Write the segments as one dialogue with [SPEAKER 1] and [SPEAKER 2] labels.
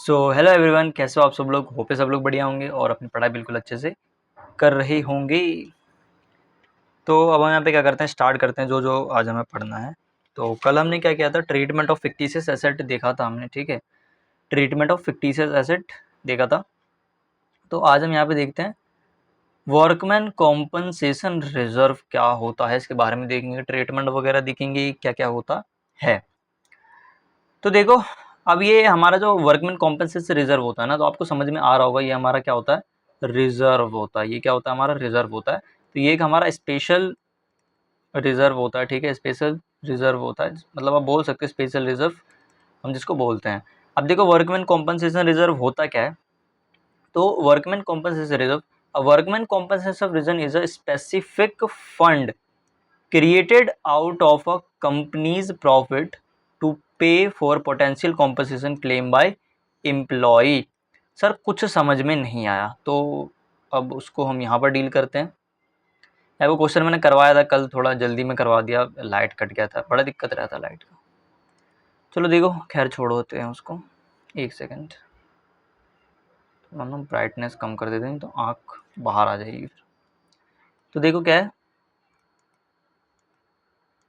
[SPEAKER 1] So hello everyone, कैसे हो आप सब लोग। होप सब लोग बढ़िया होंगे और अपनी पढ़ाई बिल्कुल अच्छे से कर रहे होंगे। तो अब हम यहाँ पे क्या करते हैं, स्टार्ट करते हैं जो जो आज हमें पढ़ना है। तो कल हमने क्या किया था, ट्रीटमेंट ऑफ फिक्टिशियस एसेट देखा था हमने, ठीक है। ट्रीटमेंट ऑफ फिक्टिशियस एसेट देखा था। तो आज हम यहाँ पे देखते हैं वर्कमैन कॉम्पनसेशन रिजर्व क्या होता है, इसके बारे में देखेंगे। ट्रीटमेंट वगैरह देखेंगे क्या क्या होता है। तो देखो, अब ये हमारा जो वर्कमैन कॉम्पनसेशन रिजर्व होता है ना, तो आपको समझ में आ रहा होगा ये हमारा क्या होता है, रिजर्व होता है। ये क्या होता है, हमारा रिजर्व होता है। तो ये एक हमारा स्पेशल रिजर्व होता है, ठीक है। स्पेशल रिजर्व होता है, मतलब आप बोल सकते हैं स्पेशल रिजर्व हम जिसको बोलते हैं। अब देखो वर्कमैन कॉम्पनसेशन रिजर्व होता क्या है। तो workman compensation reserve, workman compensation reserve is a specific fund created out of a company's profit to pay for potential compensation claim by employee। Sir कुछ समझ में नहीं आया, तो अब उसको हम यहाँ पर डील करते हैं। वो क्वेश्चन मैंने करवाया था कल, थोड़ा जल्दी में करवा दिया, लाइट कट गया था, बड़ा दिक्कत रहा था लाइट का। चलो देखो, खैर छोड़ो होते हैं उसको। एक सेकेंड, थोड़ा ना ब्राइटनेस कम कर देते हैं तो आँख बाहर आ जाएगी फिर। तो देखो क्या है,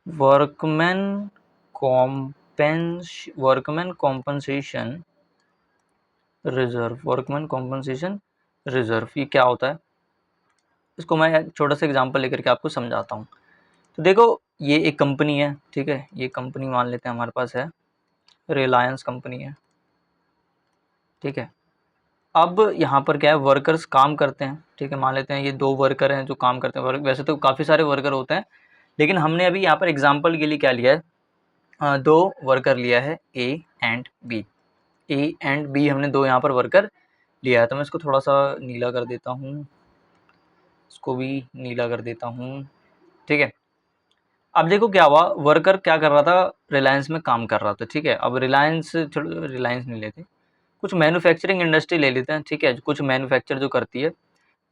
[SPEAKER 1] workman compensation reserve. Workman compensation reserve ये क्या होता है, इसको मैं एक छोटा सा एग्जांपल लेकर के आपको समझाता हूँ। तो देखो, ये एक कंपनी है, ठीक है। ये कंपनी मान लेते हैं हमारे पास है, रिलायंस कंपनी है, ठीक है। अब यहाँ पर क्या है, वर्कर्स काम करते हैं, ठीक है। मान लेते हैं ये दो वर्कर हैं जो काम करते हैं। वैसे तो काफ़ी सारे वर्कर होते हैं, लेकिन हमने अभी यहाँ पर एग्जाम्पल के लिए क्या लिया है, दो वर्कर लिया है, A and B. A and B हमने दो यहाँ पर वर्कर लिया है। तो मैं इसको थोड़ा सा नीला कर देता हूँ, इसको भी नीला कर देता हूँ, ठीक है। अब देखो क्या हुआ, वर्कर क्या कर रहा था, रिलायंस में काम कर रहा था, ठीक है। अब रिलायंस, छोड़ो रिलायंस नहीं लेते, कुछ मैन्युफैक्चरिंग इंडस्ट्री ले लेते हैं, ठीक है। कुछ मैन्युफैक्चर जो करती है,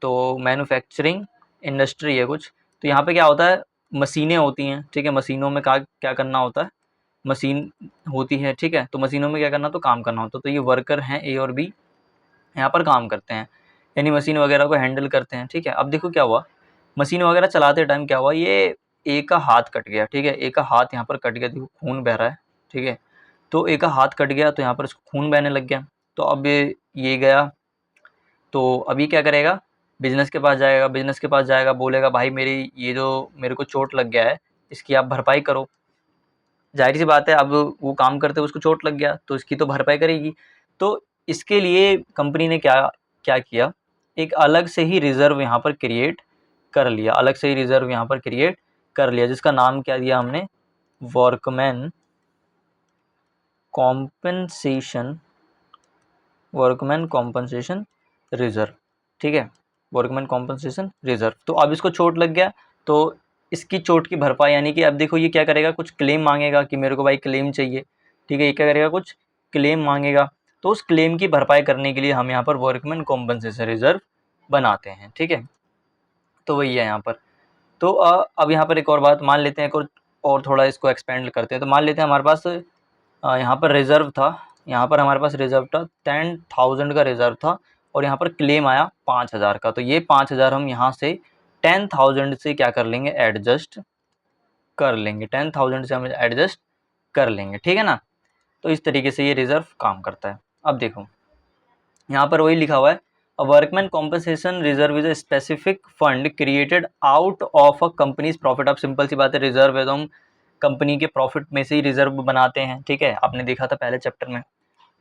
[SPEAKER 1] तो मैन्युफैक्चरिंग इंडस्ट्री है कुछ। तो यहाँ पे क्या होता है, मशीनें होती हैं, ठीक है। मशीनों में क्या क्या करना होता है, मशीन होती है, ठीक है। तो मशीनों में क्या करना, तो काम करना होता है। तो ये वर्कर हैं ए और बी, यहाँ पर काम करते हैं, यानी मशीन वगैरह को हैंडल करते हैं, ठीक है। अब देखो क्या हुआ, मशीन वगैरह चलाते टाइम क्या हुआ, ये एक का हाथ कट गया, ठीक है। एक का हाथ यहाँ पर कट गया, देखो खून बह रहा है, ठीक है। तो एक का हाथ कट गया, तो यहाँ पर इसको खून बहने लग गया। तो अब ये गया, तो अभी क्या करेगा, बिजनेस के पास जाएगा। बिजनेस के पास जाएगा, बोलेगा भाई मेरी ये जो मेरे को चोट लग गया है, इसकी आप भरपाई करो। जाहिर सी बात है, अब वो काम करते उसको चोट लग गया, तो इसकी तो भरपाई करेगी। तो इसके लिए कंपनी ने क्या क्या किया, एक अलग से ही रिजर्व यहाँ पर क्रिएट कर लिया, अलग से ही रिजर्व यहाँ पर क्रिएट कर लिया, जिसका नाम क्या दिया हमने, workman compensation, workman compensation reserve, ठीक है। Workman compensation reserve. तो अब इसको चोट लग गया, तो इसकी चोट की भरपाई, यानी कि अब देखो ये क्या करेगा, कुछ क्लेम मांगेगा कि मेरे को भाई क्लेम चाहिए, ठीक है। ये क्या करेगा, कुछ क्लेम मांगेगा। तो उस क्लेम की भरपाई करने के लिए हम यहाँ पर वर्कमैन कॉम्पनसेशन रिजर्व बनाते हैं, ठीक है। तो वही है यहाँ पर। तो अब यहाँ पर एक और बात मान लेते हैं, और थोड़ा इसको एक्सपेंड करते हैं। तो मान लेते हैं हमारे पास यहाँ पर रिजर्व था, यहाँ पर हमारे पास रिजर्व था 10,000 का रिजर्व था, और यहाँ पर क्लेम आया 5,000 का। तो ये 5,000 हम यहाँ से 10,000 से क्या कर लेंगे, एडजस्ट कर लेंगे। 10,000 से हम एडजस्ट कर लेंगे, ठीक है ना। तो इस तरीके से ये रिजर्व काम करता है। अब देखो यहाँ पर वही लिखा हुआ है, a workman compensation reserve is a specific fund created out of a company's profit. अब सिंपल सी बात है, रिजर्व है तो हम कंपनी के प्रॉफिट में से ही रिजर्व बनाते हैं, ठीक है। आपने देखा था पहले चैप्टर में।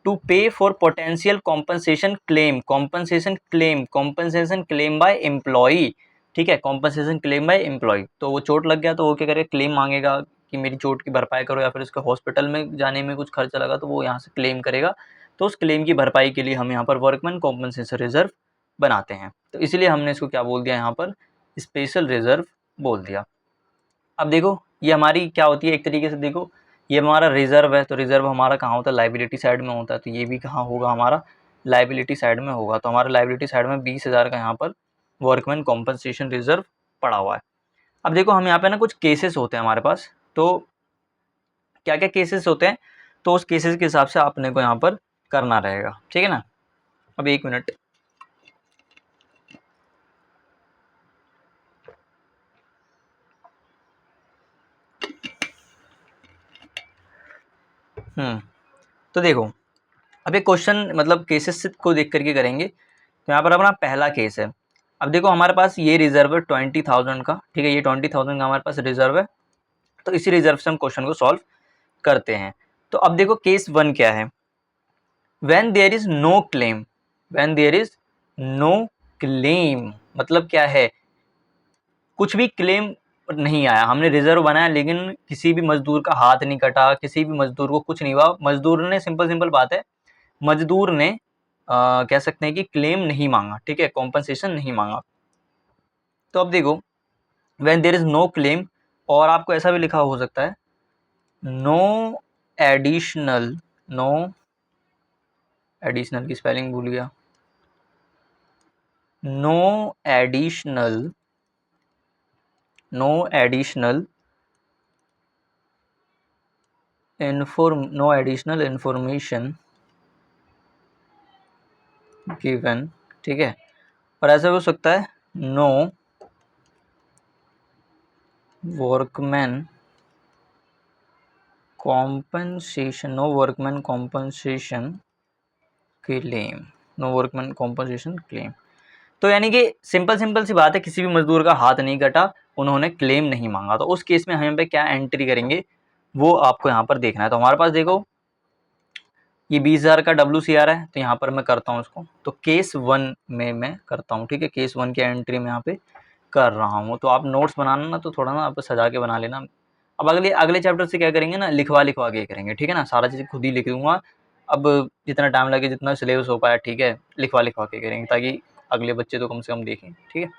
[SPEAKER 1] टू पे for potential compensation claim, compensation claim bye employee, ठीक है। कॉम्पनसेशन क्लेम बाय एम्प्लॉई, तो वो चोट लग गया तो वो क्या करेगा, क्लेम मांगेगा कि मेरी चोट की भरपाई करो, या फिर उसके हॉस्पिटल में जाने में कुछ खर्चा लगा तो वो यहाँ से क्लेम करेगा। तो उस क्लेम की भरपाई के लिए हम यहाँ पर वर्कमैन कॉम्पनसेशन रिजर्व बनाते हैं। तो इसलिए हमने इसको क्या बोल दिया, यहाँ पर स्पेशल रिजर्व बोल दिया। अब देखो ये हमारी क्या होती है, एक तरीके से देखो ये हमारा रिजर्व है, तो रिजर्व हमारा कहाँ होता है, लाइबिलिटी साइड में होता है। तो ये भी कहाँ होगा, हमारा लाइबिलिटी साइड में होगा। तो हमारा लाइबिलिटी साइड में 20,000 का यहाँ पर वर्कमैन कॉम्पनसेशन रिजर्व पड़ा हुआ है। अब देखो हम यहाँ पे ना कुछ केसेस होते हैं हमारे पास, तो क्या क्या केसेस होते हैं, तो उस केसेस के हिसाब से आपने को यहाँ पर करना रहेगा, ठीक है ना। अब 1 मिनट, तो देखो अब एक क्वेश्चन मतलब केसेस को देख करके करेंगे। तो यहाँ पर अपना पहला केस है। अब देखो हमारे पास ये रिजर्व है 20,000 का, ठीक है, ये 20,000 का हमारे पास रिजर्व है। तो इसी रिजर्व से हम क्वेश्चन को सॉल्व करते हैं। तो अब देखो केस 1 क्या है, when there is no claim, when there is no claim मतलब क्या है, कुछ भी क्लेम नहीं आया, हमने रिजर्व बनाया लेकिन किसी भी मजदूर का हाथ नहीं कटा, किसी भी मजदूर को कुछ नहीं हुआ, मजदूर ने सिंपल बात है, मजदूर ने कह सकते हैं कि क्लेम नहीं मांगा, ठीक है, कॉम्पनसेशन नहीं मांगा। तो अब देखो when there is no claim, और आपको ऐसा भी लिखा हो सकता है नो एडिशनल, नो एडिशनल की स्पेलिंग भूल गया, no additional, no additional no additional information given, ठीक है। और ऐसा भी हो सकता है no workman compensation, no workman compensation claim, no workman compensation claim. तो यानी कि सिंपल सी बात है, किसी भी मजदूर का हाथ नहीं कटा, उन्होंने क्लेम नहीं मांगा। तो उस केस में हम पे क्या एंट्री करेंगे वो आपको यहाँ पर देखना है। तो हमारे पास देखो ये 20,000 का WCR है, तो यहाँ पर मैं करता हूँ इसको, तो केस 1 में मैं करता हूँ, ठीक है, केस 1 की एंट्री में यहाँ पे कर रहा हूँ। तो आप नोट्स बनाना ना तो थोड़ा ना आप सजा के बना लेना। अब अगले चैप्टर से क्या करेंगे ना, लिखवा के करेंगे, ठीक है ना, सारा चीज़ खुद ही लिख दूंगा। अब जितना टाइम लगे, जितना सिलेबस हो पाया, ठीक है, लिखवा के करेंगे ताकि अगले बच्चे तो कम से कम देखें, ठीक है।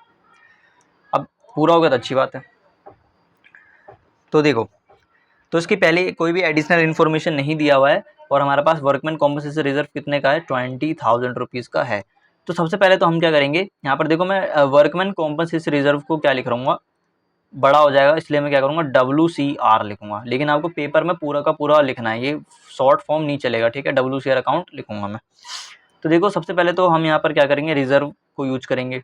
[SPEAKER 1] अब पूरा होगा तो अच्छी बात है। तो देखो, तो इसकी पहले कोई भी एडिशनल इन्फॉर्मेशन नहीं दिया हुआ है और हमारे पास वर्कमैन कॉम्पनसेशन रिजर्व कितने का है, 20,000 रुपीज़ का है। तो सबसे पहले तो हम क्या करेंगे, यहाँ पर देखो मैं वर्कमैन कॉम्पनसेशन रिजर्व को क्या लिख रहूँगा, बड़ा हो जाएगा, इसलिए मैं क्या करूँगा WCR लिखूंगा, लेकिन आपको पेपर में पूरा का पूरा लिखना है, ये शॉर्ट फॉर्म नहीं चलेगा, ठीक है, WCR अकाउंट लिखूंगा मैं। तो देखो सबसे पहले तो हम यहाँ पर क्या करेंगे, रिजर्व को यूज करेंगे।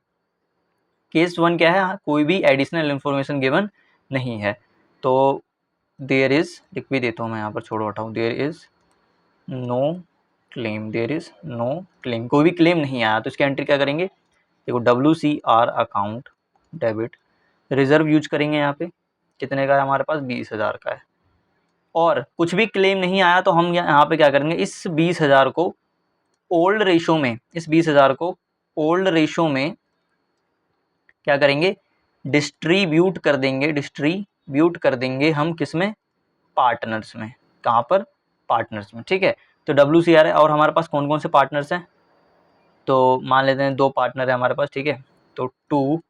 [SPEAKER 1] केस 1 क्या है, कोई भी एडिशनल इन्फॉर्मेशन गिवन नहीं है, तो देयर इज, लिख भी देता हूँ मैं यहाँ पर, छोड़ो हटाऊँ, there is no claim, there is no claim, कोई भी क्लेम नहीं आया, तो इसकी एंट्री क्या करेंगे, देखो WCR account debit, reserve use करेंगे, यहाँ पे कितने का है हमारे पास, 20,000 का है, और कुछ भी क्लेम नहीं आया तो हम यहाँ पे क्या करेंगे, इस 20,000 को ओल्ड रेशो में, इस 20,000 को ओल्ड रेशो में क्या करेंगे, डिस्ट्रीब्यूट कर देंगे, डिस्ट्रीब्यूट कर देंगे हम किस में, पार्टनर्स में, कहाँ पर, पार्टनर्स में, ठीक है। तो WCR है, और हमारे पास कौन कौन से पार्टनर्स हैं, तो मान लेते हैं 2 पार्टनर है हमारे पास, ठीक है। तो 2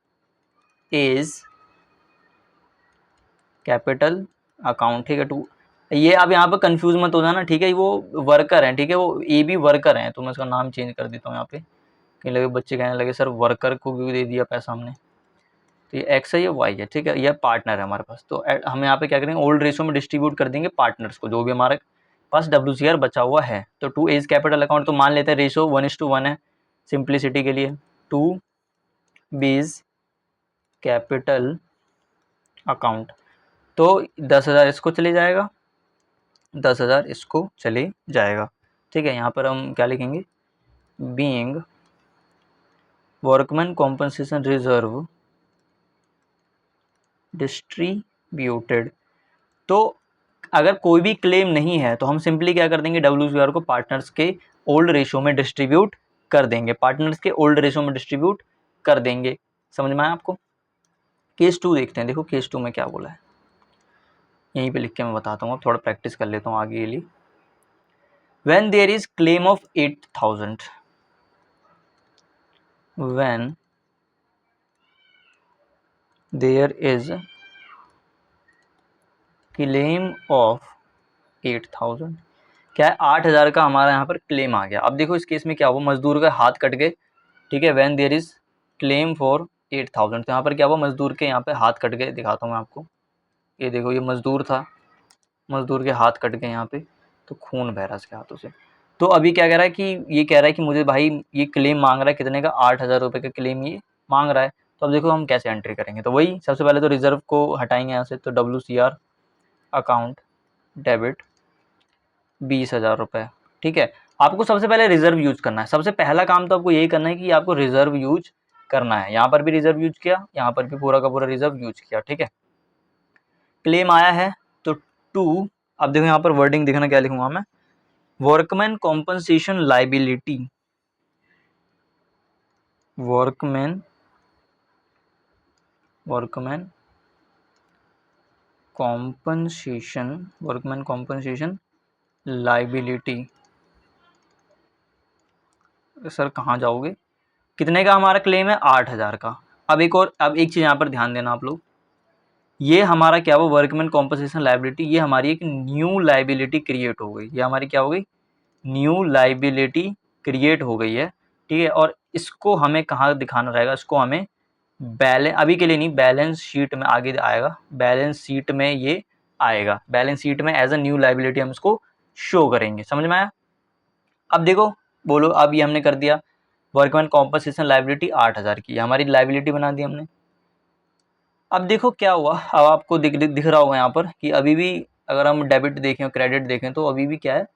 [SPEAKER 1] इज कैपिटल अकाउंट, ठीक है, 2, ये अब यहाँ पर कंफ्यूज मत हो जाना, ठीक है, वो वर्कर हैं, ठीक है, वो ए भी वर्कर हैं, तो मैं उसका नाम चेंज कर देता हूँ यहाँ पे, कहीं लगे बच्चे कहने लगे सर वर्कर को भी दे दिया पैसा हमने, तो ये एक्स है, ये वाई है, ठीक है, ये पार्टनर है हमारे पास। तो हम यहाँ पे क्या करेंगे, ओल्ड रेशो में डिस्ट्रीब्यूट कर देंगे पार्टनर्स को, जो भी हमारे पास WCR बचा हुआ है। तो 2 इज कैपिटल अकाउंट, तो मान लेते हैं रेशो 1:1 है सिंप्लिसिटी के लिए, 2 बीज कैपिटल अकाउंट, तो 10,000 इसको चले जाएगा, 10,000 इसको चले जाएगा, ठीक है। यहाँ पर हम क्या लिखेंगे, being workman compensation reserve distributed, तो अगर कोई भी क्लेम नहीं है तो हम सिंपली क्या कर देंगे, WCR को पार्टनर्स के ओल्ड रेशो में डिस्ट्रीब्यूट कर देंगे, पार्टनर्स के ओल्ड रेशो में डिस्ट्रीब्यूट कर देंगे। समझ में आया आपको। केस 2 देखते हैं, देखो केस 2 में क्या बोला है, यहीं पे लिख के मैं बताता हूँ, अब थोड़ा प्रैक्टिस कर लेता हूँ आगे के लिए। When there is claim of 8,000, when there is claim of 8,000, क्या है, 8,000 का हमारा यहाँ पर क्लेम आ गया। अब देखो इस केस में क्या हुआ, मजदूर का हाथ कट गए, ठीक है, when there is claim for 8,000, तो यहाँ पर क्या हुआ, मजदूर के यहाँ पे हाथ कट गए, दिखाता हूँ मैं आपको, ये देखो ये मजदूर था, मजदूर के हाथ कट गए यहाँ पे, तो खून बह रहा है इसके हाथों से। तो अभी क्या कह रहा है कि ये कह रहा है कि मुझे भाई ये क्लेम मांग रहा है कितने का, 8,000 रुपये का क्लेम ये मांग रहा है। तो अब देखो हम कैसे एंट्री करेंगे। तो वही सबसे पहले तो रिजर्व को हटाएंगे यहाँ से, तो WCR अकाउंट डेबिट 20,000 रुपये। ठीक है, आपको सबसे पहले रिजर्व यूज करना है। सबसे पहला काम तो आपको यही करना है कि आपको रिजर्व यूज करना है। यहाँ पर भी रिजर्व यूज किया, यहाँ पर भी पूरा का पूरा रिजर्व यूज किया। ठीक है, क्लेम आया है तो टू, अब देखो यहाँ पर वर्डिंग देखना क्या लिखूंगा मैं, workman compensation liability, workman compensation liability. Sir कहाँ जाओगे, कितने का हमारा क्लेम है, 8,000 का। अब एक चीज़ यहाँ पर ध्यान देना आप लोग, ये हमारा क्या हुआ, वर्कमैन कॉम्पनसेशन लाइबिलिटी, ये हमारी एक न्यू लाइबिलिटी क्रिएट हो गई। ये हमारी क्या हो गई, न्यू लाइबिलिटी क्रिएट हो गई है। ठीक है, और इसको हमें कहाँ दिखाना रहेगा, इसको हमें बैलेंस, अभी के लिए नहीं, बैलेंस शीट में आगे आएगा, बैलेंस शीट में ये आएगा, बैलेंस शीट में एज अ न्यू लाइबिलिटी हम इसको शो करेंगे। समझ में आया। अब देखो बोलो, अब ये हमने कर दिया, वर्कमैन कॉम्पनसेशन लाइबिलिटी 8,000 की हमारी लाइबिलिटी बना दी हमने। अब देखो क्या हुआ, अब आपको दिख रहा होगा यहाँ पर कि अभी भी अगर हम डेबिट देखें और क्रेडिट देखें तो अभी भी क्या है,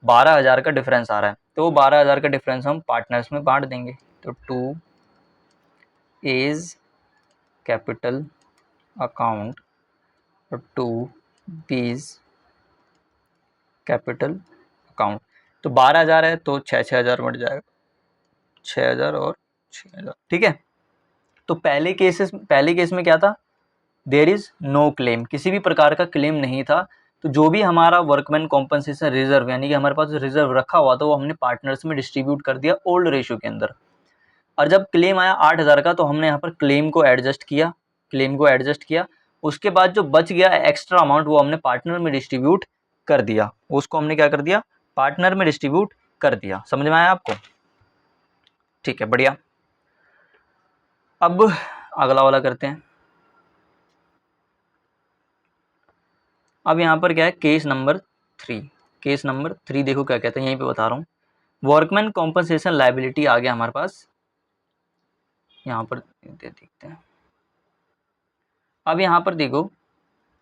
[SPEAKER 1] 12,000 का डिफरेंस आ रहा है। तो 12,000 का डिफरेंस हम पार्टनर्स में बांट देंगे। तो 2 इज कैपिटल अकाउंट और 2 बीज कैपिटल अकाउंट। तो 12,000 है तो 6,000 बढ़ जाएगा, 6,000 और 6,000। ठीक है, तो पहले केस में क्या था, देयर इज नो क्लेम, किसी भी प्रकार का क्लेम नहीं था। तो जो भी हमारा वर्कमैन कॉम्पनसेशन रिजर्व यानी कि हमारे पास रिजर्व रखा हुआ था वो हमने पार्टनर्स में डिस्ट्रीब्यूट कर दिया ओल्ड रेशियो के अंदर। और जब क्लेम आया 8,000 का तो हमने यहाँ पर क्लेम को एडजस्ट किया, उसके बाद जो बच गया एक्स्ट्रा अमाउंट वो हमने पार्टनर में डिस्ट्रीब्यूट कर दिया, उसको हमने क्या कर दिया, पार्टनर में डिस्ट्रीब्यूट कर दिया। समझ में आया आपको। ठीक है, बढ़िया। अब अगला वाला करते हैं। अब यहाँ पर क्या है, केस नंबर 3 देखो क्या कहते हैं, यहीं पे बता रहा हूँ। वर्कमैन कॉम्पनसेशन लाइबिलिटी आ गया हमारे पास, यहाँ पर देखते हैं। अब यहाँ पर देखो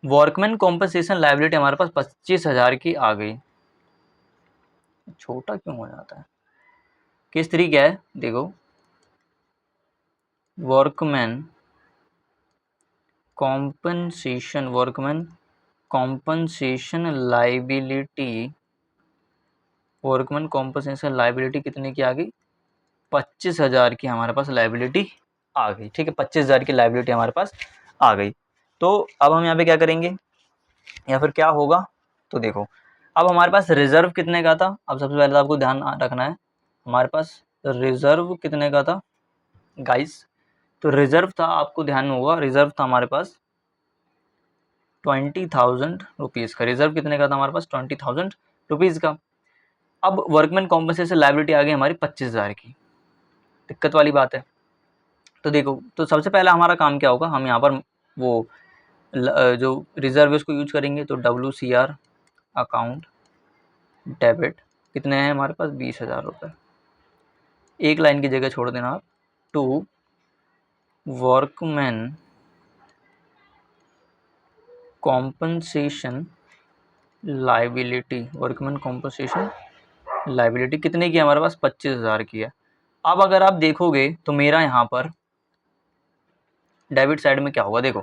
[SPEAKER 1] वर्कमैन कॉम्पनसेशन लाइबिलिटी हमारे पास 25,000 की आ गई। छोटा क्यों हो जाता है। केस 3 क्या है, देखो वर्कमैन कॉम्पनसेशन लाइबिलिटी कितने की आ गई, 25,000 की हमारे पास लाइबिलिटी आ गई। ठीक है, 25,000 की लाइबिलिटी हमारे पास आ गई। तो अब हम यहाँ पे क्या करेंगे या फिर क्या होगा, तो देखो अब हमारे पास रिजर्व कितने का था। अब सबसे पहले आपको ध्यान रखना है हमारे पास रिजर्व कितने का था गाइस। तो रिजर्व था, आपको ध्यान होगा, रिजर्व था हमारे पास 20,000 रुपीज़ का। रिजर्व कितने का था हमारे पास, 20,000 रुपीज़ का। अब वर्कमैन कॉम्पनसेशन लायबिलिटी आ गई हमारी 25,000 की, दिक्कत वाली बात है। तो देखो, तो सबसे पहला हमारा काम क्या होगा, हम यहाँ पर वो जो रिजर्व है उसको यूज करेंगे। तो WCR अकाउंट डेबिट कितने हैं हमारे पास, 20,000 रुपये। एक लाइन की जगह छोड़ देना आप, to workman compensation liability, workman compensation liability कितने की हमारे पास, 25,000 की है। अब अगर आप देखोगे तो मेरा यहाँ पर डेबिट साइड में क्या होगा, देखो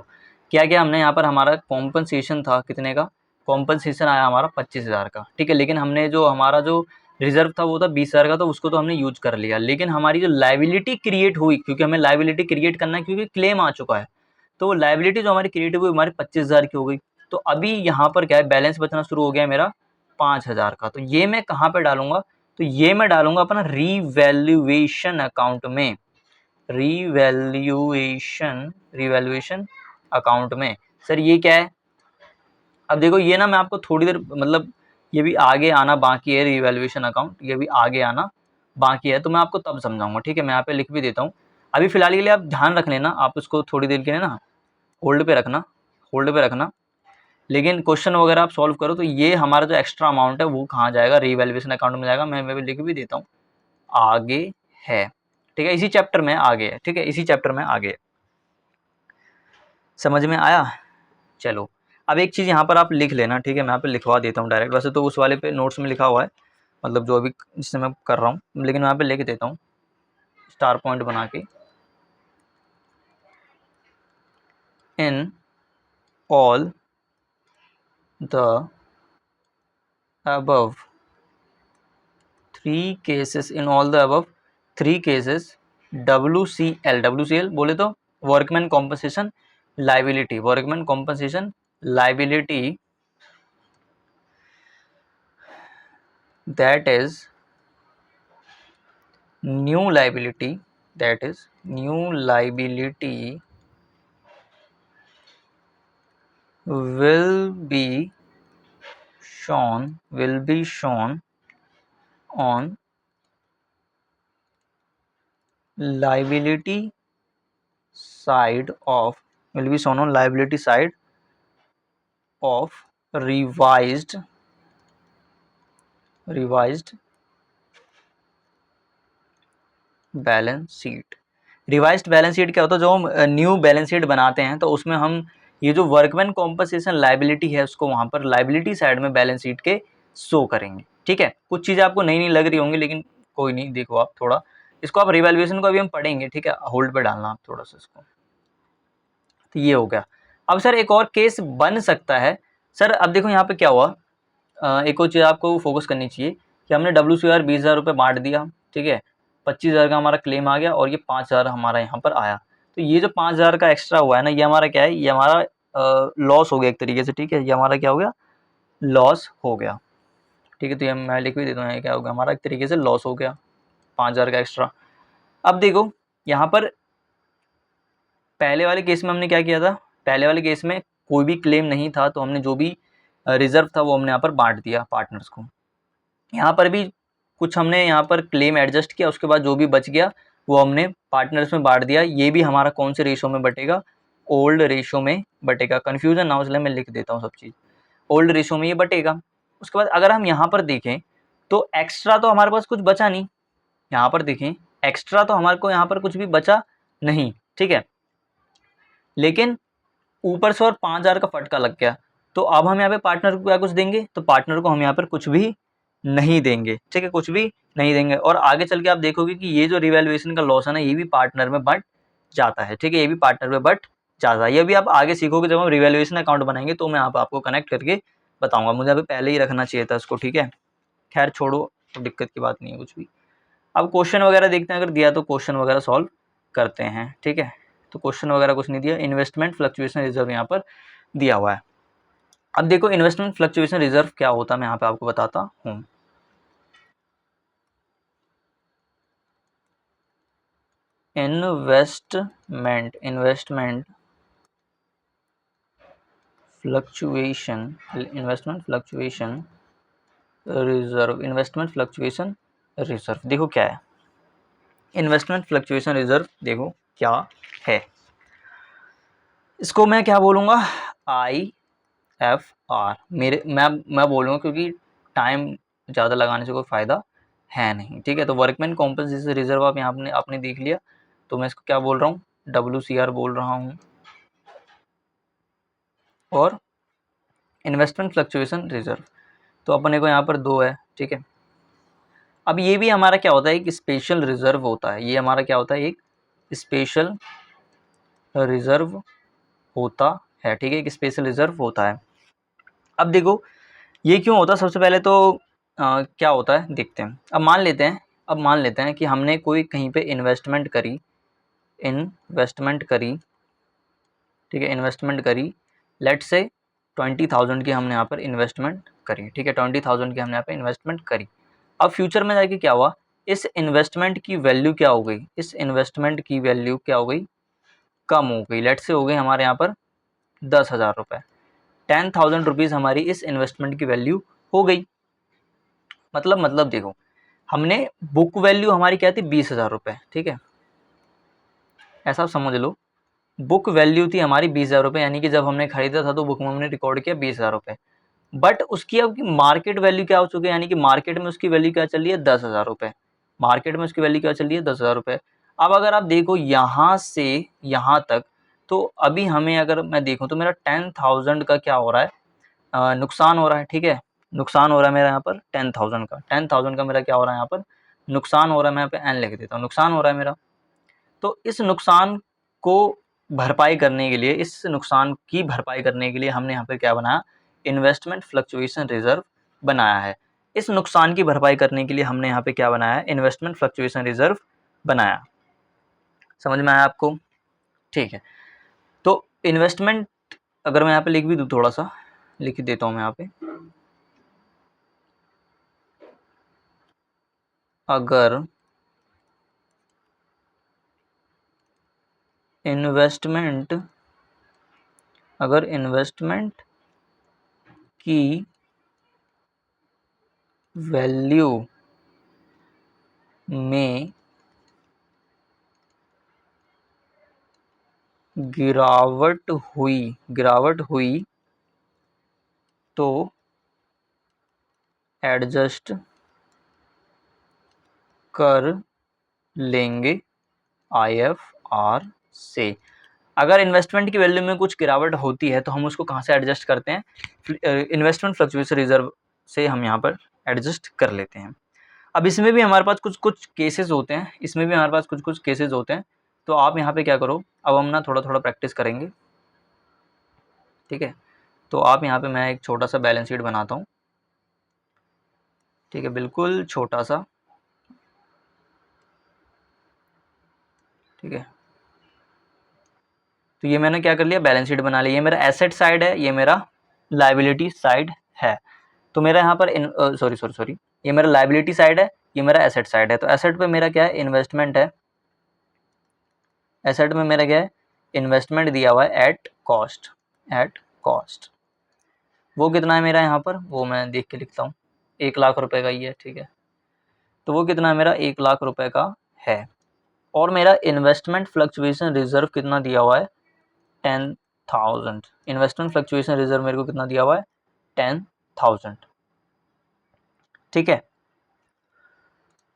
[SPEAKER 1] क्या क्या हमने यहाँ पर, हमारा कॉम्पनसेशन था कितने का, कॉम्पनसेशन आया हमारा 25,000 का। ठीक है, लेकिन हमने जो हमारा जो रिजर्व था वो था 20,000 का, तो उसको तो हमने यूज कर लिया। लेकिन हमारी जो लाइबिलिटी क्रिएट हुई, क्योंकि हमें लाइबिलिटी क्रिएट करना है क्योंकि क्लेम आ चुका है, तो वो लाइबिलिटी जो हमारी क्रिएट हुई हमारी 25,000 की हो गई। तो अभी यहाँ पर क्या है, बैलेंस बचना शुरू हो गया मेरा 5,000 का। तो ये मैं कहाँ पे डालूंगा, तो ये मैं डालूंगा अपना रीवैल्यूएशन अकाउंट में, रिवैल्यूएशन अकाउंट में। सर ये क्या है, अब देखो ये ना मैं आपको थोड़ी देर मतलब ये भी आगे आना बाकी है, रिवैल्यूएशन अकाउंट ये भी आगे आना बाकी है, तो मैं आपको तब समझाऊंगा। ठीक है, मैं यहाँ पे लिख भी देता हूँ। अभी फिलहाल के लिए आप ध्यान रख लेना, आप इसको थोड़ी देर के लिए ना होल्ड पे रखना। लेकिन क्वेश्चन वगैरह आप सॉल्व करो तो ये हमारा जो एक्स्ट्रा अमाउंट है वो कहाँ जाएगा, रीवैल्यूएशन अकाउंट में जाएगा। मैं भी लिख भी देता हूँ, आगे है, ठीक है, इसी चैप्टर में आगे है, ठीक है, इसी चैप्टर में आगे है। समझ में आया? चलो अब एक चीज़ यहाँ पर आप लिख लेना, ठीक है, मैं यहाँ पे लिखवा देता हूँ डायरेक्ट, वैसे तो उस वाले पे नोट्स में लिखा हुआ है, मतलब जो अभी जिससे मैं कर रहा हूँ, लेकिन मैं यहाँ पे लिख देता हूँ स्टार पॉइंट बना के, in all the above three cases, in all the above three cases, WCL बोले तो workman compensation liability, workman compensation liability, that is new liability, that is new liability will be shown on liability side of, will be shown on liability side of revised balance sheet. Revised balance sheet क्या होता है, जो हम new balance sheet बनाते हैं तो उसमें हम ये जो वर्कमैन कॉम्पनसेशन लाइबिलिटी है उसको वहाँ पर लाइबिलिटी साइड में बैलेंस शीट के शो करेंगे, ठीक है। कुछ चीज़ें आपको नई नहीं लग रही होंगी, लेकिन कोई नहीं, देखो आप थोड़ा इसको, आप रिवैल्यूएशन को अभी हम पढ़ेंगे, ठीक है, होल्ड पे डालना आप थोड़ा सा इसको। तो ये हो गया। अब सर एक और केस बन सकता है सर, अब देखो यहाँ पे क्या हुआ, एक और चीज़ आपको फोकस करनी चाहिए कि हमने WCR 20,000 रुपये बांट दिया, ठीक है, 25,000 का हमारा क्लेम आ गया और ये 5,000 हमारा यहाँ पर आया। तो ये जो 5,000 का एक्स्ट्रा हुआ है ना, ये हमारा क्या है, ये हमारा लॉस हो गया एक तरीके से, ठीक है, ये हमारा क्या हो गया, लॉस हो गया, ठीक है। तो ये मैं लिख भी देता हूँ, क्या हो गया हमारा, एक तरीके से लॉस हो गया 5,000 का एक्स्ट्रा। अब देखो यहाँ पर पहले वाले केस में हमने क्या किया था, पहले वाले केस में कोई भी क्लेम नहीं था, तो हमने जो भी रिजर्व था वो हमने यहाँ पर बांट दिया पार्टनर्स को। यहाँ पर भी कुछ हमने यहाँ पर क्लेम एडजस्ट किया, उसके बाद जो भी बच गया वो हमने पार्टनर्स में बांट दिया। ये भी हमारा कौन से रेशो में बटेगा, ओल्ड रेशो में बटेगा। कन्फ्यूजन ना हो इसलिए मैं लिख देता हूँ सब चीज़, ओल्ड रेशो में ये बटेगा। उसके बाद अगर हम यहाँ पर देखें तो एक्स्ट्रा तो हमारे पास कुछ बचा नहीं, यहाँ पर देखें एक्स्ट्रा तो हमारे को यहाँ पर कुछ भी बचा नहीं, ठीक है, लेकिन ऊपर से और 5,000 का फटका लग गया। तो अब हम यहाँ पे पार्टनर को क्या कुछ देंगे, तो पार्टनर को हम यहाँ पर कुछ भी नहीं देंगे, ठीक है, कुछ भी नहीं देंगे। और आगे चल के आप देखोगे कि ये जो रिवैल्यूएशन का लॉस है ना, ये भी पार्टनर में बट जाता है, ठीक है, ये भी पार्टनर में बट जाता है। ये भी आप आगे सीखोगे जब हम रिवैल्यूएशन अकाउंट बनाएंगे, तो मैं आपको कनेक्ट करके बताऊंगा। मुझे अभी पहले ही रखना चाहिए था इसको, ठीक है, खैर छोड़ो, तो दिक्कत की बात नहीं है कुछ भी। अब क्वेश्चन वगैरह देखते हैं, अगर दिया तो क्वेश्चन वगैरह सॉल्व करते हैं, ठीक है। तो क्वेश्चन वगैरह कुछ नहीं दिया, इन्वेस्टमेंट फ्लक्चुएशन रिजर्व यहाँ पर दिया हुआ है। अब देखो इन्वेस्टमेंट फ्लक्चुएशन रिजर्व क्या होता है, मैं यहाँ पे आपको बताता हूँ। इन्वेस्टमेंट फ्लक्चुएशन रिजर्व देखो क्या है, इन्वेस्टमेंट फ्लक्चुएशन रिजर्व देखो क्या है। इसको मैं क्या बोलूँगा, IFR। मैं बोलूँगा क्योंकि टाइम ज़्यादा लगाने से कोई फ़ायदा है नहीं, ठीक है। तो वर्कमैन कॉम्पनसेशन रिजर्व आप यहाँ आपने देख लिया, तो मैं इसको क्या बोल रहा हूँ, WCR बोल रहा हूँ। और इन्वेस्टमेंट फ्लक्चुएशन रिजर्व तो अपने को यहाँ पर दो है, ठीक है। अब ये भी हमारा क्या होता है, एक स्पेशल रिजर्व होता है, ये हमारा क्या होता है, एक स्पेशल रिजर्व होता है, ठीक है, एक स्पेशल रिजर्व होता है। अब देखो ये क्यों होता है, सबसे पहले तो क्या होता है देखते हैं। अब मान लेते हैं कि हमने कोई कहीं पे इन्वेस्टमेंट करी, ठीक है, इन्वेस्टमेंट करी, लेट से 20,000 की हमने यहाँ पर इन्वेस्टमेंट करी, ठीक है, 20,000 की हमने यहाँ पे इन्वेस्टमेंट करी। अब फ्यूचर में जाके क्या हुआ, इस इन्वेस्टमेंट की वैल्यू क्या हो गई, इस इन्वेस्टमेंट की वैल्यू क्या हो गई, कम हो गई। लेट से हो गई हमारे यहाँ पर 10,000 रुपये, 10,000 रुपीज़ हमारी इस इन्वेस्टमेंट की वैल्यू हो गई। मतलब देखो हमने बुक वैल्यू हमारी क्या थी, 20,000 रुपये, ठीक है, ऐसा समझ लो बुक वैल्यू थी हमारी 20,000 रुपये, यानी कि जब हमने खरीदा था तो बुक में हमने रिकॉर्ड किया 20,000 रुपये, बट उसकी अब मार्केट वैल्यू क्या हो चुकी है, यानी कि मार्केट में उसकी वैल्यू क्या चल रही है, 10,000 रुपये। मार्केट में उसकी वैल्यू क्या चल रही है, 10,000 रुपये। अब अगर आप देखो यहाँ से यहाँ तक, तो अभी हमें अगर मैं देखूँ तो मेरा 10,000 का क्या हो रहा है, नुकसान हो रहा है, ठीक है, नुकसान हो रहा है मेरा यहाँ पर 10,000 का, 10,000 का मेरा क्या हो रहा है यहाँ पर, नुकसान हो रहा है। मैं यहाँ पे एन लिख देता हूँ, नुकसान हो रहा है मेरा। तो इस नुकसान को भरपाई करने के लिए, इस नुकसान की भरपाई करने के लिए हमने यहाँ पे क्या बनाया, इन्वेस्टमेंट फ्लक्चुएशन रिजर्व बनाया है। इस नुकसान की भरपाई करने के लिए हमने यहाँ पे क्या बनाया है, इन्वेस्टमेंट फ्लक्चुएशन रिजर्व बनाया। समझ में आया आपको? ठीक है। तो इन्वेस्टमेंट अगर मैं यहाँ पे लिख भी दूँ, थोड़ा सा लिख देता हूँ मैं यहाँ पे, अगर इन्वेस्टमेंट की वैल्यू में गिरावट हुई तो एडजस्ट कर लेंगे IFR से। अगर इन्वेस्टमेंट की वैल्यू में कुछ गिरावट होती है तो हम उसको कहाँ से एडजस्ट करते हैं, इन्वेस्टमेंट फ्लक्चुएशन रिजर्व से हम यहाँ पर एडजस्ट कर लेते हैं। अब इसमें भी हमारे पास कुछ केसेस होते हैं, इसमें भी हमारे पास कुछ केसेस होते हैं। तो आप यहाँ पे क्या करो, अब हम ना थोड़ा थोड़ा प्रैक्टिस करेंगे, ठीक है। तो आप यहाँ पे, मैं एक छोटा सा बैलेंस शीट बनाता हूँ, ठीक है, बिल्कुल छोटा सा, ठीक है। तो ये मैंने क्या कर लिया, बैलेंस शीट बना लिया। ये मेरा एसेट साइड है, ये मेरा लायबिलिटी साइड है। तो मेरा यहाँ पर सॉरी, ये मेरा लायबिलिटी साइड है, ये मेरा एसेट साइड है। तो एसेट पे मेरा क्या है, इन्वेस्टमेंट है। एसेट में मेरा क्या है, इन्वेस्टमेंट दिया हुआ है एट कॉस्ट। वो कितना है मेरा यहाँ पर, वो मैं देख के लिखता हूँ, 1,00,000 रुपये का ही है, ठीक है। तो वो कितना है मेरा, 1,00,000 रुपये का है। और मेरा इन्वेस्टमेंट फ्लक्चुएशन रिजर्व कितना दिया हुआ है, 10,000। इन्वेस्टमेंट फ्लक्चुएशन रिजर्व मेरे को कितना दिया हुआ है, 10,000, ठीक है।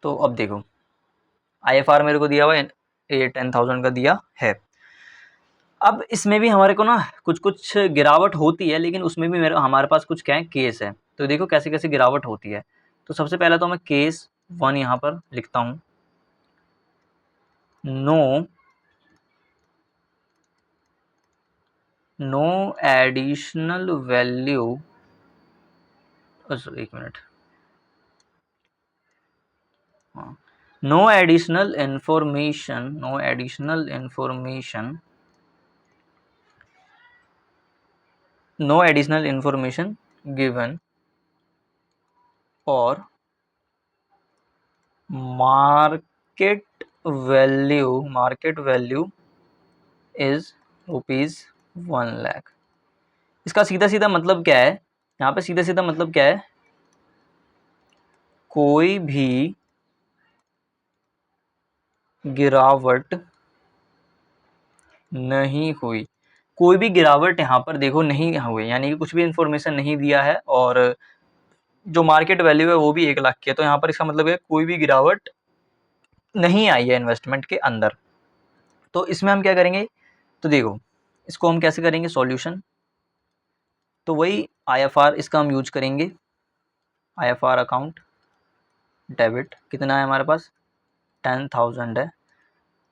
[SPEAKER 1] तो अब देखो, IFR मेरे को दिया हुआ है, ये 10,000 का दिया है। अब इसमें भी हमारे को ना कुछ गिरावट होती है, लेकिन उसमें भी हमारे पास कुछ क्या है, केस है। तो देखो कैसे कैसे गिरावट होती है। तो सबसे पहले तो मैं केस 1 यहाँ पर लिखता हूँ, नो एडिशनल वैल्यू, एक मिनट, हाँ, नो एडिशनल इंफॉर्मेशन गिवन और मार्केट वैल्यू इज ₹1,00,000। इसका सीधा सीधा मतलब क्या है, यहाँ पे सीधा सीधा मतलब क्या है, कोई भी गिरावट नहीं हुई, कोई भी गिरावट यहाँ पर देखो नहीं हुई, यानी कि कुछ भी इंफॉर्मेशन नहीं दिया है, और जो मार्केट वैल्यू है वो भी 1,00,000 की है। तो यहाँ पर इसका मतलब है कोई भी गिरावट नहीं आई है इन्वेस्टमेंट के अंदर। तो इसमें हम क्या करेंगे, तो देखो इसको हम कैसे करेंगे सॉल्यूशन, तो वही IFR इसका हम यूज करेंगे। IFR अकाउंट डेबिट कितना है हमारे पास, 10,000 है,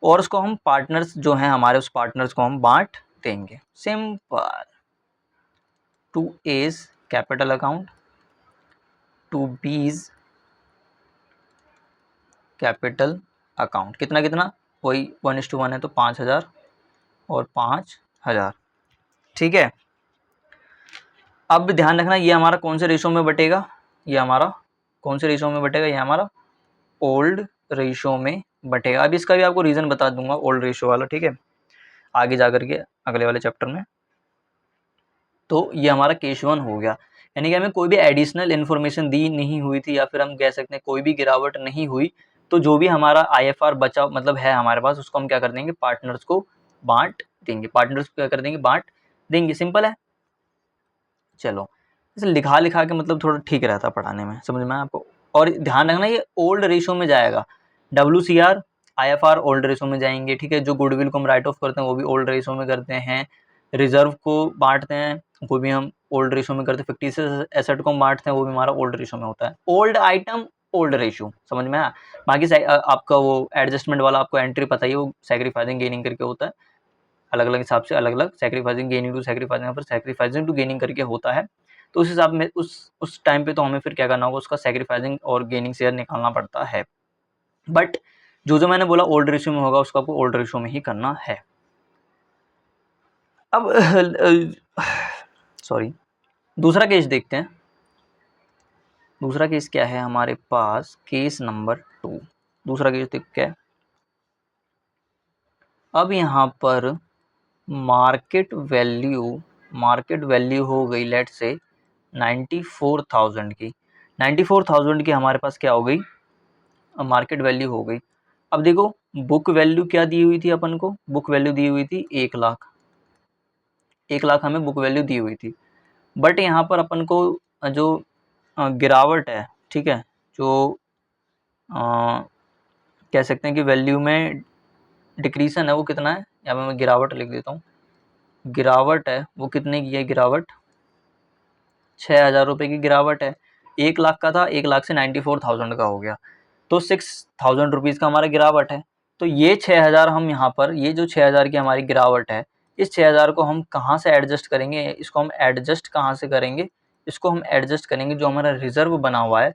[SPEAKER 1] और उसको हम पार्टनर्स जो हैं हमारे, उस पार्टनर्स को हम बांट देंगे। Simple. To A's capital account, to B's capital account, कितना कितना, वही 1:1 है, तो 5,000 और 5,000, ठीक है। अब ध्यान रखना, ये हमारा कौन से रेशो में बटेगा, ये हमारा कौन से रेशो में बटेगा, ये हमारा ओल्ड रेशो में बटेगा। अब इसका भी आपको रीज़न बता दूंगा ओल्ड रेशो वाला, ठीक है, आगे जा कर के अगले वाले चैप्टर में। तो ये हमारा केस 1 हो गया, यानी कि हमें कोई भी एडिशनल इन्फॉर्मेशन दी नहीं हुई थी, या फिर हम कह सकते हैं कोई भी गिरावट नहीं हुई। तो जो भी हमारा IFR बचा मतलब है हमारे पास, उसको हम क्या कर देंगे, पार्टनर्स को बांट देंगे, पार्टनर्स को क्या कर देंगे, बांट देंगे, सिंपल है। चलो इसे लिखा लिखा के मतलब थोड़ा ठीक रहता पढ़ाने में, समझ में आपको। और ध्यान रखना ये ओल्ड रेशो में जाएगा, WCR IFR ओल्ड रेशो में जाएंगे, ठीक है। जो गुडविल को हम राइट ऑफ करते हैं वो भी ओल्ड रेशो में करते हैं, रिजर्व को बांटते हैं वो भी हम ओल्ड रेशो में करते हैं, फिक्टिशियस एसेट को हम बांटते हैं वो भी हमारा ओल्ड रेशो में होता है। ओल्ड आइटम ओल्ड रेशो, समझ में आया। बाकी आपका वो एडजस्टमेंट वाला आपको एंट्री पता ही, वो सैक्रिफाइसिंग गेनिंग करके होता है, अलग अलग हिसाब से अलग अलग, सैक्रिफाइसिंग गेनिंग टू सैक्रिफाइसिंग, यहाँ पर सैक्रिफाइसिंग टू गेनिंग करके होता है। तो उस हिसाब में उस टाइम पे तो हमें फिर क्या करना होगा, उसका सैक्रिफाइसिंग और गेनिंग शेयर निकालना पड़ता है। बट जो मैंने बोला ओल्ड रेशियो में होगा उसको आपको ओल्ड रेशियो में ही करना है। अब सॉरी, दूसरा केस देखते हैं। दूसरा केस क्या है हमारे पास, केस नंबर 2। दूसरा केस देख क्या है, अब यहाँ पर मार्केट वैल्यू हो गई लेट से 94,000 की। 94,000 की हमारे पास क्या हो गई, मार्केट वैल्यू हो गई। अब देखो बुक वैल्यू क्या दी हुई थी अपन को, बुक वैल्यू दी हुई थी 1 लाख, 1 लाख हमें बुक वैल्यू दी हुई थी। बट यहाँ पर अपन को जो गिरावट है, ठीक है, जो कह सकते हैं कि वैल्यू में डिक्रीसन है वो कितना है, यहाँ पर मैं गिरावट लिख देता हूँ। गिरावट है वो कितने की है, गिरावट 6,000 रुपये की गिरावट है। 1 लाख का था, 1 लाख से 94,000 का हो गया, तो 6,000 रुपीज़ का हमारा गिरावट है। तो ये 6,000 हम यहाँ पर, ये जो 6,000 की हमारी गिरावट है, इस 6,000 को हम कहाँ से एडजस्ट करेंगे, इसको हम एडजस्ट कहाँ से करेंगे, इसको हम एडजस्ट करेंगे जो हमारा रिजर्व बना हुआ है,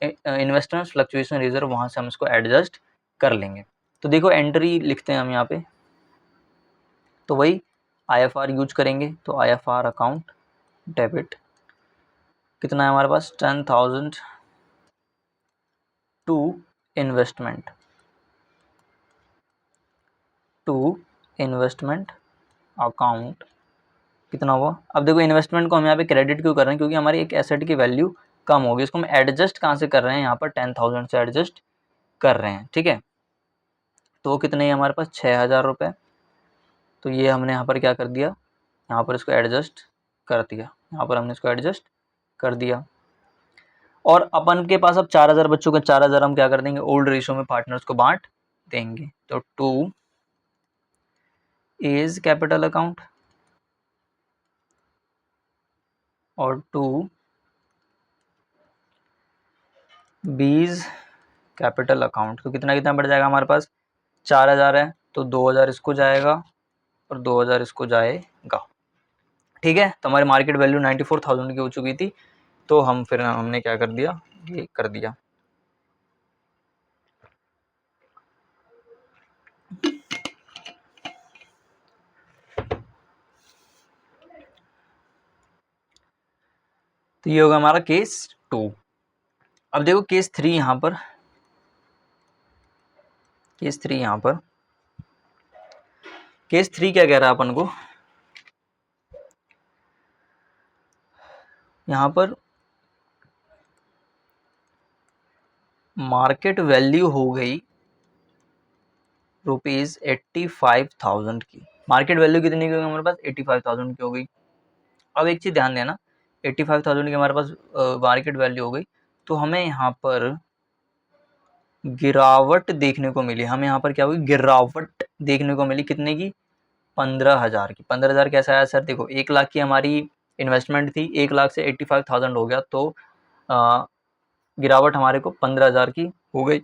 [SPEAKER 1] इन्वेस्टमेंट फ्लक्चुएशन रिजर्व, वहाँ से हम इसको एडजस्ट कर लेंगे। तो देखो एंट्री लिखते हैं हम यहाँ पे, तो वही IFR यूज करेंगे। तो IFR अकाउंट डेबिट, कितना है हमारे पास 10,000 टू इन्वेस्टमेंट अकाउंट, कितना हुआ। अब देखो इन्वेस्टमेंट को हम यहाँ पे क्रेडिट क्यों कर रहे हैं, क्योंकि हमारी एक एसेट की वैल्यू कम होगी, इसको हम एडजस्ट कहाँ से कर रहे हैं, यहाँ पर 10,000 से एडजस्ट कर रहे हैं, ठीक है। तो वो कितने हैं हमारे पास 6,000 रुपये। तो ये हमने यहाँ पर क्या कर दिया, यहाँ पर इसको एडजस्ट कर दिया, यहाँ पर हमने इसको एडजस्ट कर दिया। और अपन के पास अब 4,000 बच्चों का 4,000 हम क्या कर देंगे, ओल्ड रेशियो में पार्टनर्स को बांट देंगे। तो 2 इज कैपिटल अकाउंट और 2 बीज कैपिटल अकाउंट। तो कितना कितना बढ़ जाएगा हमारे पास, 4,000 है तो 2,000 इसको जाएगा और 2,000 इसको जाएगा, ठीक है। तो हमारी मार्केट वैल्यू 94,000 की हो चुकी थी, तो हमने क्या कर दिया, ये कर दिया। तो ये होगा हमारा केस 2। अब देखो केस 3 यहाँ पर, केस 3 यहाँ पर, केस 3 क्या कह रहा है अपन को, यहाँ पर मार्केट वैल्यू हो गई ₹85,000 की। मार्केट वैल्यू कितनी की हो गई हमारे पास, 85,000 की हो गई। अब एक चीज़ ध्यान देना, 85,000 की हमारे पास मार्केट वैल्यू हो गई, तो हमें यहाँ पर गिरावट देखने को मिली, हमें यहाँ पर क्या हुई, गिरावट देखने को मिली, कितने की, 15,000 की। 15,000 कैसा आया सर, देखो 1 लाख की हमारी इन्वेस्टमेंट थी, 1 लाख से 85,000 हो गया, तो गिरावट हमारे को 15,000 की हो गई,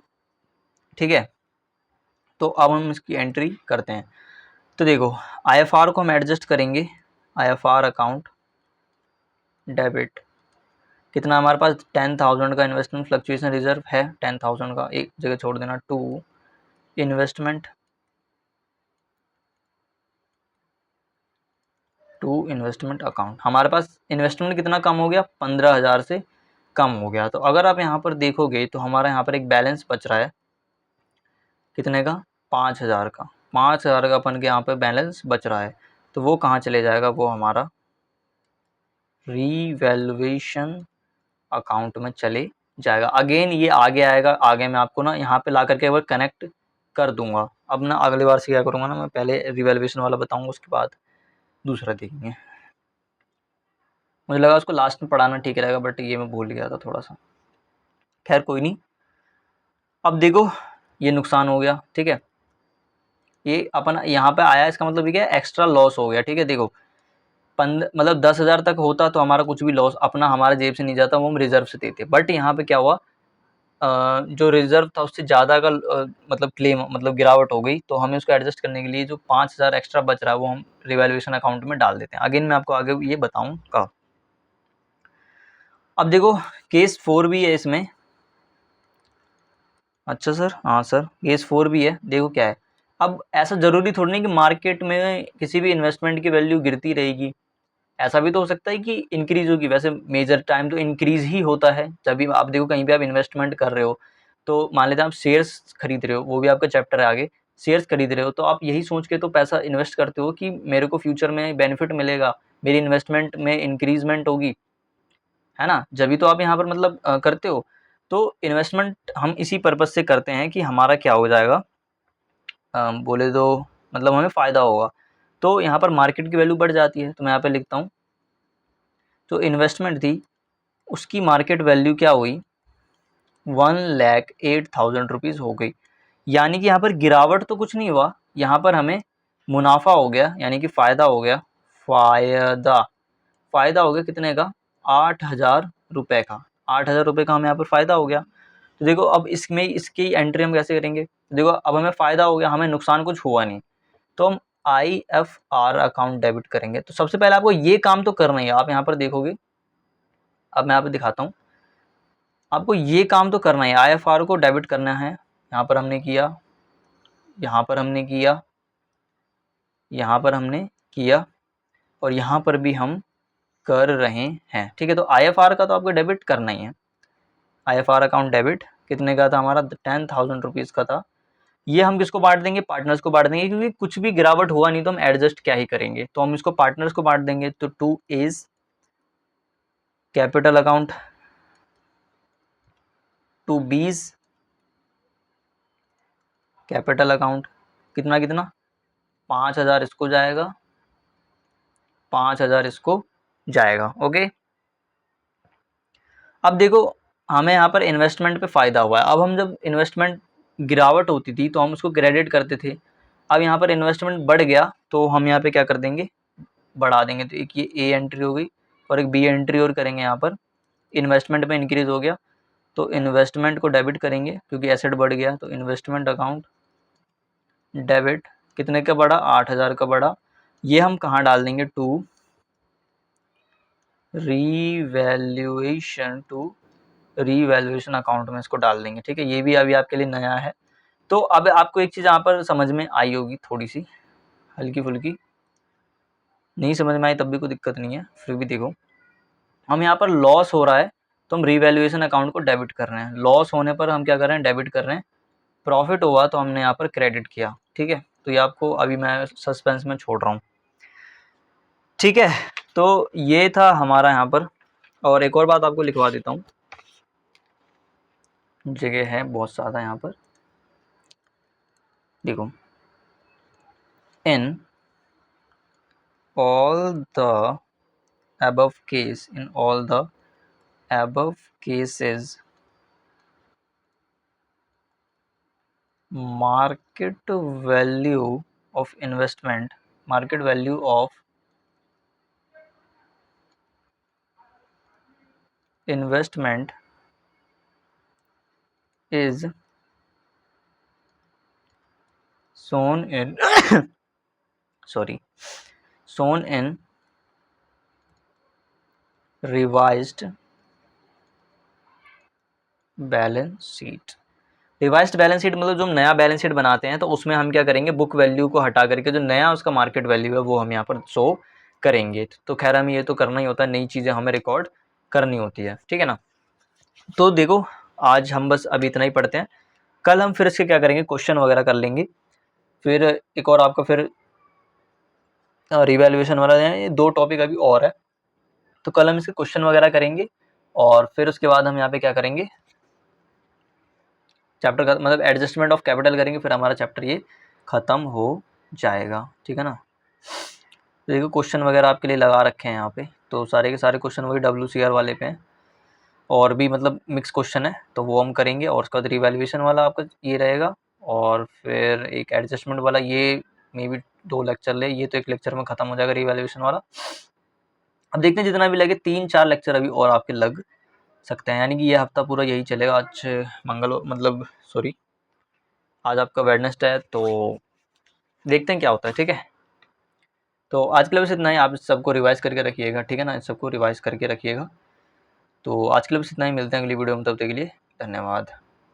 [SPEAKER 1] ठीक है। तो अब हम इसकी एंट्री करते हैं। तो देखो IFR को हम एडजस्ट करेंगे, IFR अकाउंट डेबिट, कितना हमारे पास 10,000 का इन्वेस्टमेंट फ्लक्चुएशन रिजर्व है, 10,000 का एक जगह छोड़ देना। 2 इन्वेस्टमेंट अकाउंट, हमारे पास इन्वेस्टमेंट कितना कम हो गया, 15,000 से कम हो गया। तो अगर आप यहाँ पर देखोगे तो हमारा यहाँ पर एक बैलेंस बच रहा है, कितने का, 5,000 का। 5,000 का अपन के यहाँ पे बैलेंस बच रहा है, तो वो कहाँ चले जाएगा, वो हमारा रीवैल्यूएशन अकाउंट में चले जाएगा। अगेन ये आगे आएगा, आगे मैं आपको ना यहाँ पे ला करके एक बार कनेक्ट कर दूंगा। अब ना अगली बार से क्या करूँगा ना, मैं पहले रिवैल्यूएशन वाला बताऊंगा, उसके बाद दूसरा देखेंगे। मुझे लगा उसको लास्ट में पढ़ाना ठीक रहेगा, बट ये मैं भूल गया था थोड़ा सा। खैर कोई नहीं। अब देखो ये नुकसान हो गया, ठीक है, ये अपन यहाँ पे आया, इसका मतलब ये क्या है, एक्स्ट्रा लॉस हो गया, ठीक है। देखो मतलब 10,000 तक होता तो हमारा कुछ भी लॉस अपना हमारे जेब से नहीं जाता, वो हम रिजर्व से देते। बट यहाँ पे क्या हुआ, जो रिजर्व था उससे ज़्यादा का मतलब क्लेम, मतलब गिरावट हो गई, तो हमें उसको एडजस्ट करने के लिए जो 5,000 एक्स्ट्रा बच रहा है वो हम रिवैल्यूएशन अकाउंट में डाल देते हैं। अगेन मैं आपको आगे ये बताऊंगा। अब देखो केस 4 भी है इसमें। अच्छा सर, हाँ सर, केस 4 भी है। देखो क्या है, अब ऐसा ज़रूरी थोड़ी नहीं कि मार्केट में किसी भी इन्वेस्टमेंट की वैल्यू गिरती रहेगी। ऐसा भी तो हो सकता है कि इंक्रीज होगी। वैसे मेजर टाइम तो इंक्रीज ही होता है। जब भी आप देखो कहीं पे आप इन्वेस्टमेंट कर रहे हो, तो मान लेते हैं आप शेयर्स खरीद रहे हो, वो भी आपका चैप्टर है आगे, शेयर्स खरीद रहे हो, तो आप यही सोच के तो पैसा इन्वेस्ट करते हो कि मेरे को फ्यूचर में बेनिफिट मिलेगा, मेरी इन्वेस्टमेंट में इंक्रीजमेंट होगी, है ना। जब भी तो आप यहाँ पर मतलब करते हो। तो इन्वेस्टमेंट हम इसी पर्पज से करते हैं कि हमारा क्या हो जाएगा, बोले तो मतलब हमें फ़ायदा होगा। तो यहाँ पर मार्केट की वैल्यू बढ़ जाती है, तो मैं यहाँ पे लिखता हूँ, जो इन्वेस्टमेंट थी उसकी मार्केट वैल्यू क्या हुई, 1,08,000 रुपीज़ हो गई। यानी कि यहाँ पर गिरावट तो कुछ नहीं हुआ, यहाँ पर हमें मुनाफा हो गया, यानी कि फ़ायदा हो गया। फ़ायदा हो गया कितने का, 8,000 रुपये का। 8,000 रुपये का हमें यहाँ पर फ़ायदा हो गया। तो देखो अब इसमें इसकी एंट्री हम कैसे करेंगे। देखो अब हमें फ़ायदा हो गया, हमें नुकसान कुछ हुआ नहीं, तो हम IFR अकाउंट डेबिट करेंगे। तो सबसे पहले आपको ये काम तो करना ही है। आप यहाँ पर देखोगे, अब मैं यहाँ पे दिखाता हूँ, आपको ये काम तो करना है, IFR को डेबिट करना है। यहाँ पर हमने किया, यहाँ पर हमने किया, यहाँ पर हमने किया, और यहाँ पर भी हम कर रहे हैं, ठीक है। तो IFR का तो आपको डेबिट करना ही है। IFR अकाउंट डेबिट कितने का था हमारा, 10,000 रुपीज़ का था। ये हम किसको बांट देंगे, पार्टनर्स को बांट देंगे, क्योंकि कुछ भी गिरावट हुआ नहीं तो हम एडजस्ट क्या ही करेंगे, तो हम इसको पार्टनर्स को बांट देंगे। तो 2 इज कैपिटल अकाउंट, 2 बीज कैपिटल अकाउंट, कितना कितना, 5,000 इसको जाएगा, 5,000 इसको जाएगा, ओके। अब देखो हमें यहाँ पर इन्वेस्टमेंट पे फ़ायदा हुआ है। अब हम जब इन्वेस्टमेंट गिरावट होती थी तो हम उसको क्रेडिट करते थे। अब यहाँ पर इन्वेस्टमेंट बढ़ गया तो हम यहाँ पे क्या कर देंगे, बढ़ा देंगे। तो एक ये ए एंट्री हो गई और एक बी एंट्री और करेंगे। यहाँ पर इन्वेस्टमेंट में इंक्रीज़ हो गया तो इन्वेस्टमेंट को डेबिट करेंगे, क्योंकि एसेट बढ़ गया। तो इन्वेस्टमेंट अकाउंट डेबिट, कितने का बढ़ा, 8,000 का बढ़ा। ये हम कहाँ डाल देंगे, टू रीवैल्यूएशन अकाउंट में इसको डाल देंगे, ठीक है। ये भी अभी आपके लिए नया है। तो अब आपको एक चीज़ यहाँ पर समझ में आई होगी, थोड़ी सी हल्की फुल्की, नहीं समझ में आई तब भी कोई दिक्कत नहीं है। फिर भी देखो, हम यहाँ पर लॉस हो रहा है तो हम रीवैल्यूएशन अकाउंट को डेबिट कर रहे हैं, लॉस होने पर हम क्या कर रहे हैं, डेबिट कर रहे हैं। प्रॉफिट हुआ तो हमने यहाँ पर क्रेडिट किया, ठीक है। तो ये आपको अभी मैं सस्पेंस में छोड़ रहा हूँ, ठीक है। तो ये था हमारा यहाँ पर। और एक और बात आपको लिखवा देता हूँ, जगह है बहुत ज़्यादा यहाँ पर, देखो, इन all the above case, in all the above cases, market value of investment, market value of investment is shown in sorry, shown in revised balance sheet. Revised balance sheet मतलब जो हम नया बैलेंस शीट बनाते हैं तो उसमें हम क्या करेंगे, बुक वैल्यू को हटा करके जो नया उसका मार्केट वैल्यू है वो हम यहाँ पर शो करेंगे। तो खैर हमें ये तो करना ही होता है, नई चीज़ें हमें रिकॉर्ड करनी होती है, ठीक है ना। तो देखो आज हम बस अभी इतना ही पढ़ते हैं, कल हम फिर इसके क्या करेंगे, क्वेश्चन वगैरह कर लेंगे। फिर एक और आपका फिर रिवैल्यूएशन वाला है, ये 2 टॉपिक अभी और है, तो कल हम इसके क्वेश्चन वगैरह करेंगे। और फिर उसके बाद हम यहाँ पे क्या करेंगे, चैप्टर का मतलब एडजस्टमेंट ऑफ कैपिटल करेंगे, फिर हमारा चैप्टर ये ख़त्म हो जाएगा, ठीक है ना। तो देखो क्वेश्चन वगैरह आपके लिए लगा रखे हैं यहाँ पे, तो सारे के सारे क्वेश्चन वही WCR वाले पे हैं, और भी मतलब मिक्स क्वेश्चन है तो वो हम करेंगे, और उसका बाद रिवैल्यूएशन वाला आपका ये रहेगा, और फिर एक एडजस्टमेंट वाला, ये मे बी 2 लेक्चर ले, ये तो 1 लेक्चर में ख़त्म हो जाएगा रिवैल्यूएशन वाला। अब देखते हैं जितना भी लगे 3-4 लेक्चर अभी और आपके लग सकते हैं, यानी कि ये हफ्ता पूरा यही चलेगा। आज मतलब सॉरी, आज आपका वेडनेसडे है, तो देखते हैं क्या होता है, ठीक है। तो आज के लिए बस इतना ही, आप सबको रिवाइज़ करके रखिएगा, ठीक है ना, सबको रिवाइज़ करके रखिएगा। तो आज के लिए बस इतना ही, मिलते हैं अगली वीडियो में, तब तक के लिए धन्यवाद।